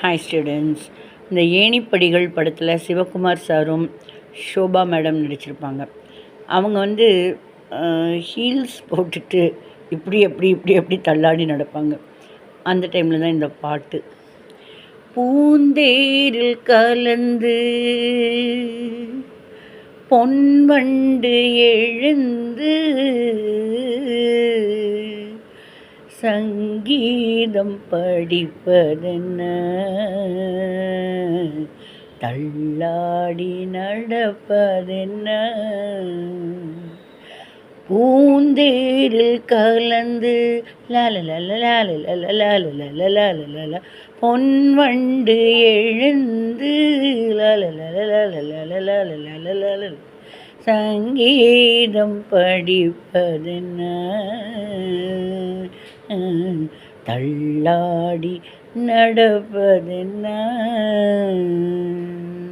Hi students. இந்த ஏணிப்படிகள் படத்தில் சிவகுமார் சாரும் ஷோபா மேடம் நடிச்சிருப்பாங்க. அவங்க ஹீல்ஸ் போட்டுட்டு இப்படி அப்படி இப்படி அப்படி தள்ளாடி நடப்பாங்க. அந்த டைமில் தான் இந்த பாட்டு. பூந்தேரில் கலந்து பொன்வண்டு எழுந்து சங்கீதம் படிப்பதென்ன, தள்ளாடி நடப்பதென்ன, பூந்தேரில் கலந்து லாலலலலாலலலலலலலலலல பொன்வண்டு எழுந்து லாலலலலலலலலலலலல சங்கீதம் படிப்பதென்ன, தள்ளாடி நடப்பதென்ன.